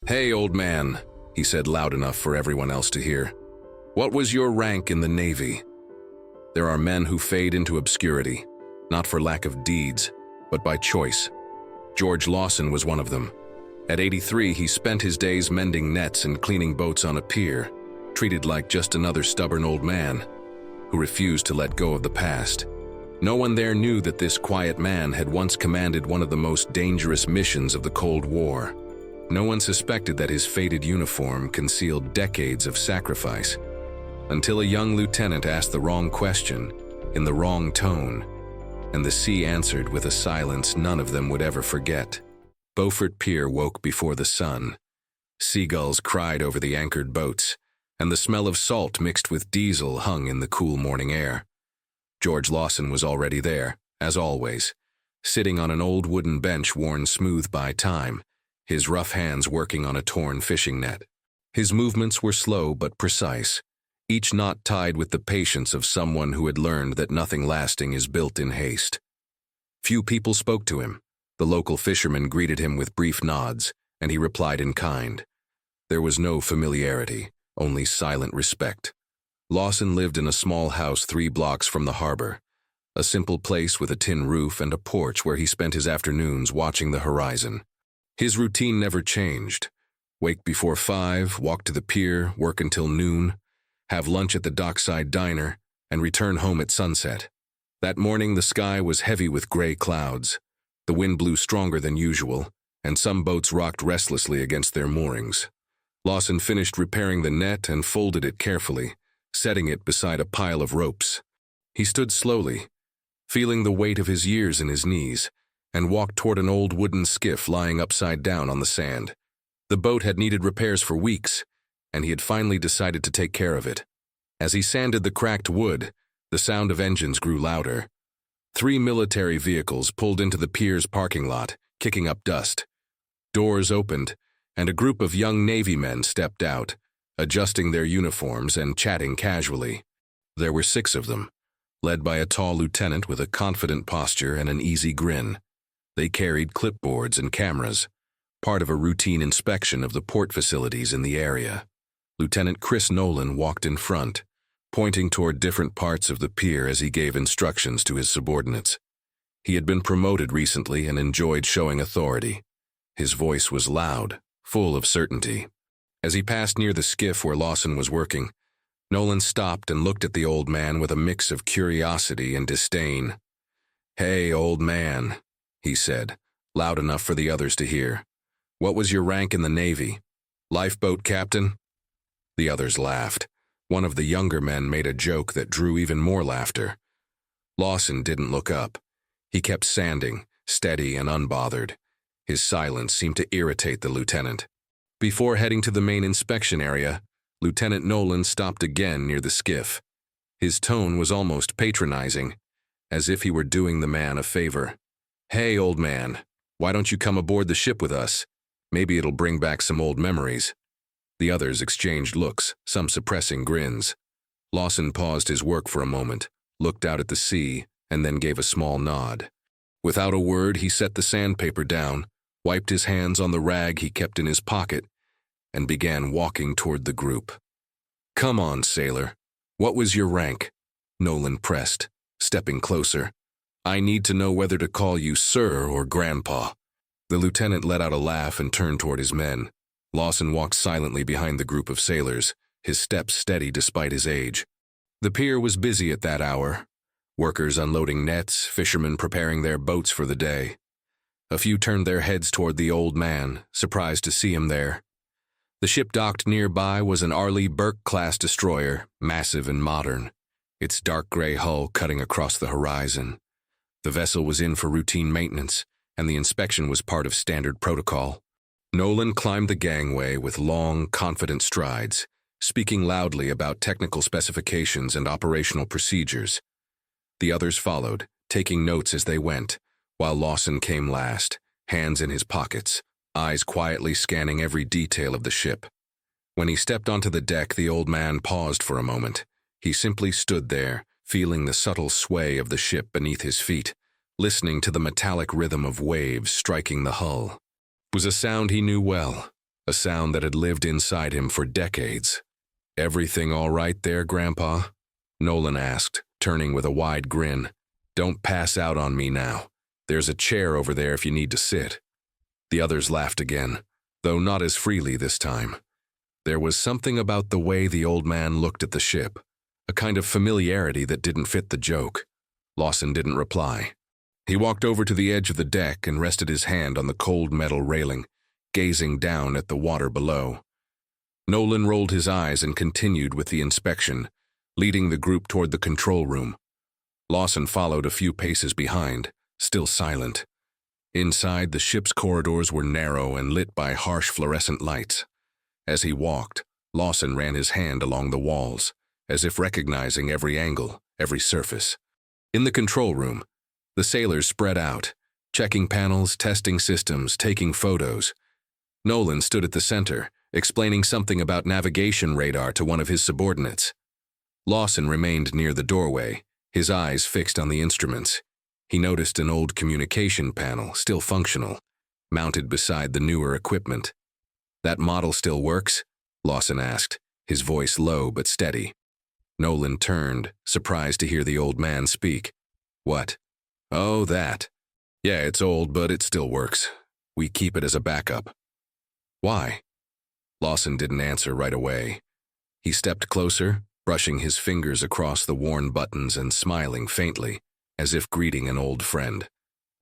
"Hey, old man," he said loud enough for everyone else to hear. "What was your rank in the Navy?" There are men who fade into obscurity, not for lack of deeds, but by choice. George Lawson was one of them. At 83, he spent his days mending nets and cleaning boats on a pier, treated like just another stubborn old man who refused to let go of the past. No one there knew that this quiet man had once commanded one of the most dangerous missions of the Cold War. No one suspected that his faded uniform concealed decades of sacrifice, until a young lieutenant asked the wrong question, in the wrong tone, and the sea answered with a silence none of them would ever forget. Beaufort Pier woke before the sun. Seagulls cried over the anchored boats, and the smell of salt mixed with diesel hung in the cool morning air. George Lawson was already there, as always, sitting on an old wooden bench worn smooth by time, his rough hands working on a torn fishing net. His movements were slow but precise, each knot tied with the patience of someone who had learned that nothing lasting is built in haste. Few people spoke to him. The local fishermen greeted him with brief nods, and he replied in kind. There was no familiarity, only silent respect. Lawson lived in a small house 3 blocks from the harbor, a simple place with a tin roof and a porch where he spent his afternoons watching the horizon. His routine never changed. Wake before 5, walk to the pier, work until noon, have lunch at the dockside diner, and return home at sunset. That morning the sky was heavy with gray clouds. The wind blew stronger than usual, and some boats rocked restlessly against their moorings. Lawson finished repairing the net and folded it carefully, setting it beside a pile of ropes. He stood slowly, feeling the weight of his years in his knees, and walked toward an old wooden skiff lying upside down on the sand. The boat had needed repairs for weeks, and he had finally decided to take care of it. As he sanded the cracked wood, the sound of engines grew louder. 3 military vehicles pulled into the pier's parking lot, kicking up dust. Doors opened, and a group of young Navy men stepped out, adjusting their uniforms and chatting casually. There were 6 of them, led by a tall lieutenant with a confident posture and an easy grin. They carried clipboards and cameras, part of a routine inspection of the port facilities in the area. Lieutenant Chris Nolan walked in front, pointing toward different parts of the pier as he gave instructions to his subordinates. He had been promoted recently and enjoyed showing authority. His voice was loud, full of certainty. As he passed near the skiff where Lawson was working, Nolan stopped and looked at the old man with a mix of curiosity and disdain. "Hey, old man," he said, loud enough for the others to hear. "What was your rank in the Navy? Lifeboat captain?" The others laughed. One of the younger men made a joke that drew even more laughter. Lawson didn't look up. He kept sanding, steady and unbothered. His silence seemed to irritate the lieutenant. Before heading to the main inspection area, Lieutenant Nolan stopped again near the skiff. His tone was almost patronizing, as if he were doing the man a favor. "Hey, old man, why don't you come aboard the ship with us? Maybe it'll bring back some old memories." The others exchanged looks, some suppressing grins. Lawson paused his work for a moment, looked out at the sea, and then gave a small nod. Without a word, he set the sandpaper down, wiped his hands on the rag he kept in his pocket, and began walking toward the group. "Come on, sailor. What was your rank?" Nolan pressed, stepping closer. "I need to know whether to call you sir or grandpa." The lieutenant let out a laugh and turned toward his men. Lawson walked silently behind the group of sailors, his steps steady despite his age. The pier was busy at that hour. Workers unloading nets, fishermen preparing their boats for the day. A few turned their heads toward the old man, surprised to see him there. The ship docked nearby was an Arleigh Burke-class destroyer, massive and modern, its dark gray hull cutting across the horizon. The vessel was in for routine maintenance, and the inspection was part of standard protocol. Nolan climbed the gangway with long, confident strides, speaking loudly about technical specifications and operational procedures. The others followed, taking notes as they went, while Lawson came last, hands in his pockets, eyes quietly scanning every detail of the ship. When he stepped onto the deck, the old man paused for a moment. He simply stood there, feeling the subtle sway of the ship beneath his feet, listening to the metallic rhythm of waves striking the hull. It was a sound he knew well, a sound that had lived inside him for decades. "Everything all right there, Grandpa?" Nolan asked, turning with a wide grin. "Don't pass out on me now. There's a chair over there if you need to sit." The others laughed again, though not as freely this time. There was something about the way the old man looked at the ship, a kind of familiarity that didn't fit the joke. Lawson didn't reply. He walked over to the edge of the deck and rested his hand on the cold metal railing, gazing down at the water below. Nolan rolled his eyes and continued with the inspection, leading the group toward the control room. Lawson followed a few paces behind, still silent. Inside, the ship's corridors were narrow and lit by harsh fluorescent lights. As he walked, Lawson ran his hand along the walls, as if recognizing every angle, every surface. In the control room, the sailors spread out, checking panels, testing systems, taking photos. Nolan stood at the center, explaining something about navigation radar to one of his subordinates. Lawson remained near the doorway, his eyes fixed on the instruments. He noticed an old communication panel, still functional, mounted beside the newer equipment. "That model still works?" Lawson asked, his voice low but steady. Nolan turned, surprised to hear the old man speak. "What?" "Oh, that. Yeah, it's old, but it still works. We keep it as a backup." "Why?" Lawson didn't answer right away. He stepped closer, brushing his fingers across the worn buttons and smiling faintly, as if greeting an old friend.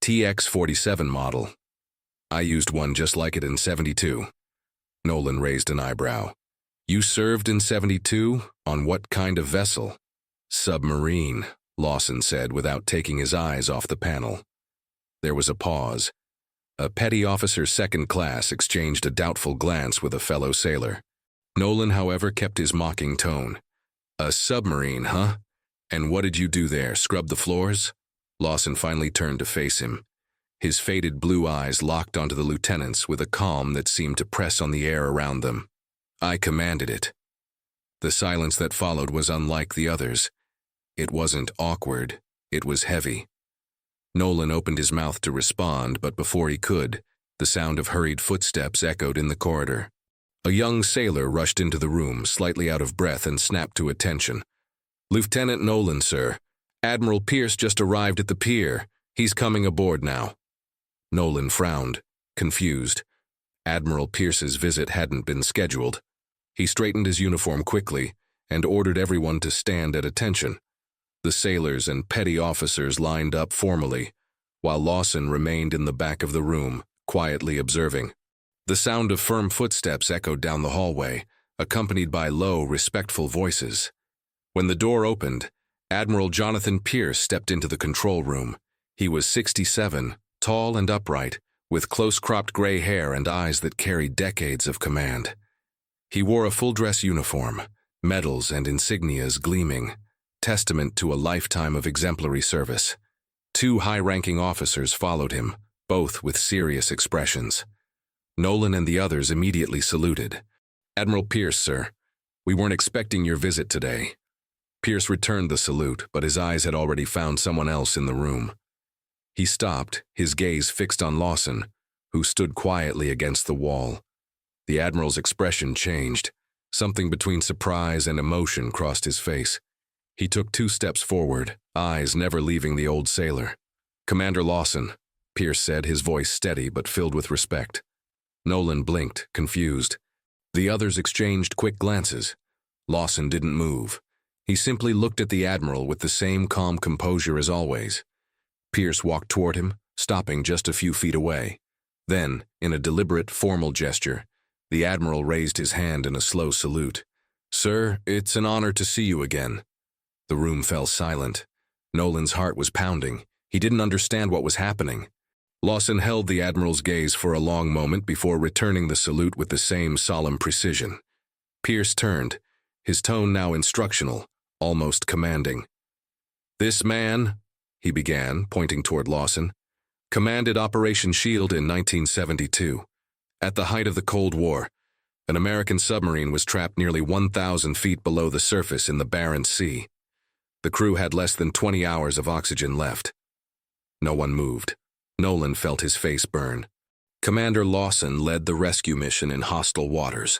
"TX-47 model. I used one just like it in '72. Nolan raised an eyebrow. "You served in '72? On what kind of vessel?" "Submarine," Lawson said without taking his eyes off the panel. There was a pause. A petty officer second class exchanged a doubtful glance with a fellow sailor. Nolan, however, kept his mocking tone. "A submarine, huh? And what did you do there, scrub the floors?" Lawson finally turned to face him. His faded blue eyes locked onto the lieutenant's with a calm that seemed to press on the air around them. "I commanded it." The silence that followed was unlike the others. It wasn't awkward, it was heavy. Nolan opened his mouth to respond, but before he could, the sound of hurried footsteps echoed in the corridor. A young sailor rushed into the room, slightly out of breath, and snapped to attention. "Lieutenant Nolan, sir. Admiral Pierce just arrived at the pier. He's coming aboard now." Nolan frowned, confused. Admiral Pierce's visit hadn't been scheduled. He straightened his uniform quickly and ordered everyone to stand at attention. The sailors and petty officers lined up formally, while Lawson remained in the back of the room, quietly observing. The sound of firm footsteps echoed down the hallway, accompanied by low, respectful voices. When the door opened, Admiral Jonathan Pierce stepped into the control room. He was 67, tall and upright, with close-cropped gray hair and eyes that carried decades of command. He wore a full-dress uniform, medals and insignias gleaming, testament to a lifetime of exemplary service. Two high-ranking officers followed him, both with serious expressions. Nolan and the others immediately saluted. "Admiral Pierce, sir. We weren't expecting your visit today." Pierce returned the salute, but his eyes had already found someone else in the room. He stopped, his gaze fixed on Lawson, who stood quietly against the wall. The Admiral's expression changed. Something between surprise and emotion crossed his face. He took 2 steps forward, eyes never leaving the old sailor. "Commander Lawson," Pierce said, his voice steady but filled with respect. Nolan blinked, confused. The others exchanged quick glances. Lawson didn't move. He simply looked at the Admiral with the same calm composure as always. Pierce walked toward him, stopping just a few feet away. Then, in a deliberate, formal gesture, the Admiral raised his hand in a slow salute. "Sir, it's an honor to see you again." The room fell silent. Nolan's heart was pounding. He didn't understand what was happening. Lawson held the Admiral's gaze for a long moment before returning the salute with the same solemn precision. Pierce turned, his tone now instructional, almost commanding. "This man," he began, pointing toward Lawson, "commanded Operation Shield in 1972. At the height of the Cold War, an American submarine was trapped nearly 1,000 feet below the surface in the Barents Sea. The crew had less than 20 hours of oxygen left." No one moved. Nolan felt his face burn. Commander Lawson led the rescue mission in hostile waters,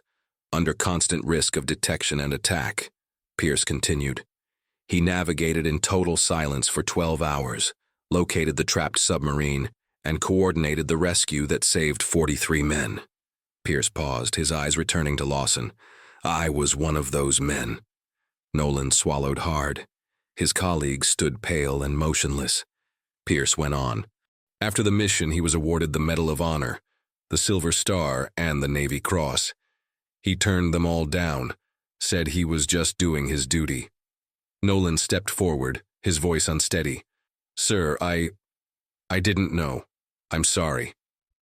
under constant risk of detection and attack. Pierce continued. He navigated in total silence for 12 hours, located the trapped submarine, and coordinated the rescue that saved 43 men. Pierce paused, his eyes returning to Lawson. I was one of those men. Nolan swallowed hard. His colleagues stood pale and motionless. Pierce went on. After the mission, he was awarded the Medal of Honor, the Silver Star, and the Navy Cross. He turned them all down, said he was just doing his duty. Nolan stepped forward, his voice unsteady. Sir, I didn't know. I'm sorry.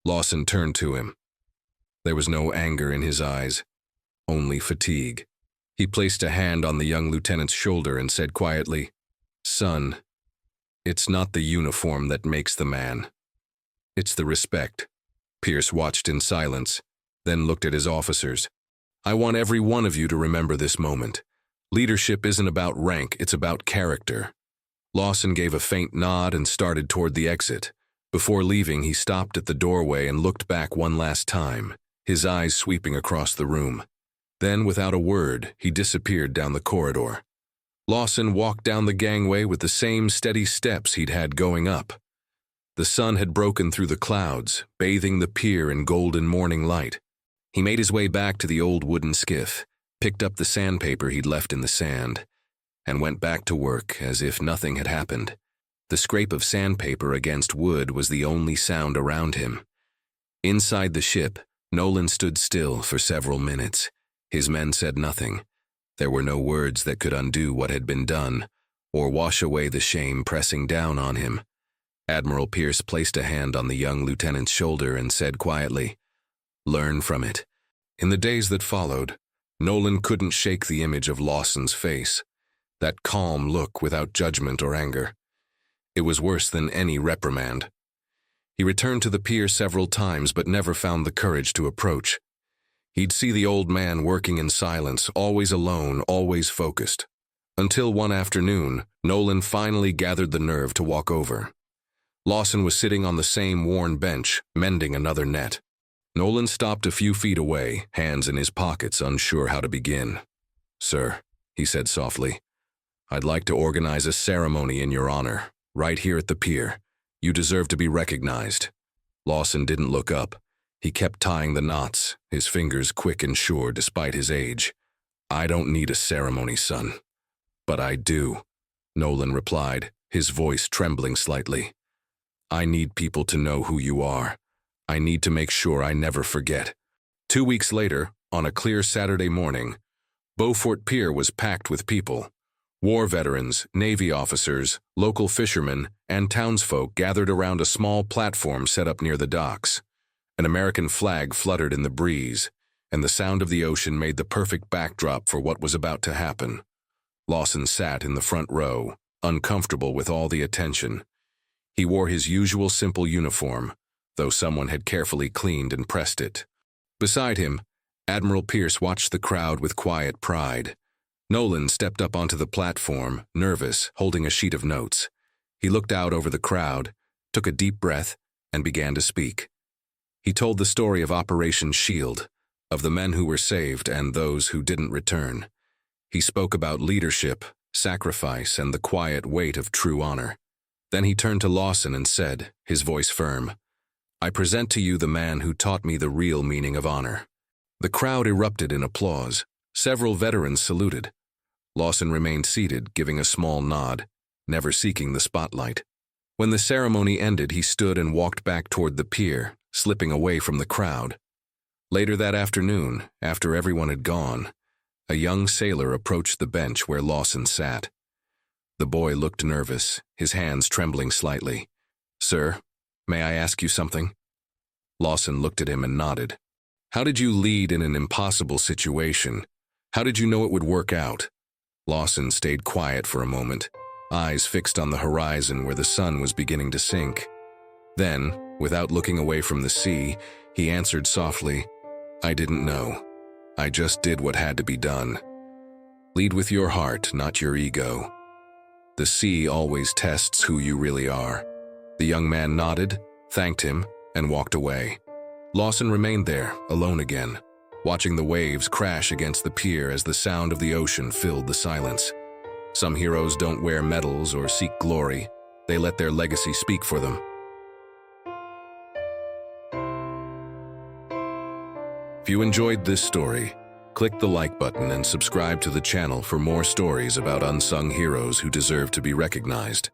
Lawson turned to him. There was no anger in his eyes, only fatigue. He placed a hand on the young lieutenant's shoulder and said quietly, Son, it's not the uniform that makes the man. It's the respect. Pierce watched in silence, then looked at his officers. I want every one of you to remember this moment. Leadership isn't about rank, it's about character. Lawson gave a faint nod and started toward the exit. Before leaving, he stopped at the doorway and looked back one last time, his eyes sweeping across the room. Then, without a word, he disappeared down the corridor. Lawson walked down the gangway with the same steady steps he'd had going up. The sun had broken through the clouds, bathing the pier in golden morning light. He made his way back to the old wooden skiff, picked up the sandpaper he'd left in the sand, and went back to work as if nothing had happened. The scrape of sandpaper against wood was the only sound around him. Inside the ship, Nolan stood still for several minutes. His men said nothing. There were no words that could undo what had been done, or wash away the shame pressing down on him. Admiral Pierce placed a hand on the young lieutenant's shoulder and said quietly, Learn from it. In the days that followed, Nolan couldn't shake the image of Lawson's face, that calm look without judgment or anger. It was worse than any reprimand. He returned to the pier several times but never found the courage to approach. He'd see the old man working in silence, always alone, always focused. Until one afternoon, Nolan finally gathered the nerve to walk over. Lawson was sitting on the same worn bench, mending another net. Nolan stopped a few feet away, hands in his pockets, unsure how to begin. Sir, he said softly, I'd like to organize a ceremony in your honor, right here at the pier. You deserve to be recognized. Lawson didn't look up. He kept tying the knots, his fingers quick and sure despite his age. I don't need a ceremony, son. But I do, Nolan replied, his voice trembling slightly. I need people to know who you are. I need to make sure I never forget. 2 weeks later, on a clear Saturday morning, Beaufort Pier was packed with people. War veterans, Navy officers, local fishermen, and townsfolk gathered around a small platform set up near the docks. An American flag fluttered in the breeze, and the sound of the ocean made the perfect backdrop for what was about to happen. Lawson sat in the front row, uncomfortable with all the attention. He wore his usual simple uniform, though someone had carefully cleaned and pressed it. Beside him, Admiral Pierce watched the crowd with quiet pride. Nolan stepped up onto the platform, nervous, holding a sheet of notes. He looked out over the crowd, took a deep breath, and began to speak. He told the story of Operation Shield, of the men who were saved and those who didn't return. He spoke about leadership, sacrifice, and the quiet weight of true honor. Then he turned to Lawson and said, his voice firm, I present to you the man who taught me the real meaning of honor. The crowd erupted in applause. Several veterans saluted. Lawson remained seated, giving a small nod, never seeking the spotlight. When the ceremony ended, he stood and walked back toward the pier, slipping away from the crowd. Later that afternoon, after everyone had gone, a young sailor approached the bench where Lawson sat. The boy looked nervous, his hands trembling slightly. Sir, may I ask you something? Lawson looked at him and nodded. How did you lead in an impossible situation? How did you know it would work out? Lawson stayed quiet for a moment, eyes fixed on the horizon where the sun was beginning to sink. Then, without looking away from the sea, he answered softly, I didn't know. I just did what had to be done. Lead with your heart, not your ego. The sea always tests who you really are. The young man nodded, thanked him, and walked away. Lawson remained there, alone again, watching the waves crash against the pier as the sound of the ocean filled the silence. Some heroes don't wear medals or seek glory. They let their legacy speak for them. If you enjoyed this story, click the like button and subscribe to the channel for more stories about unsung heroes who deserve to be recognized.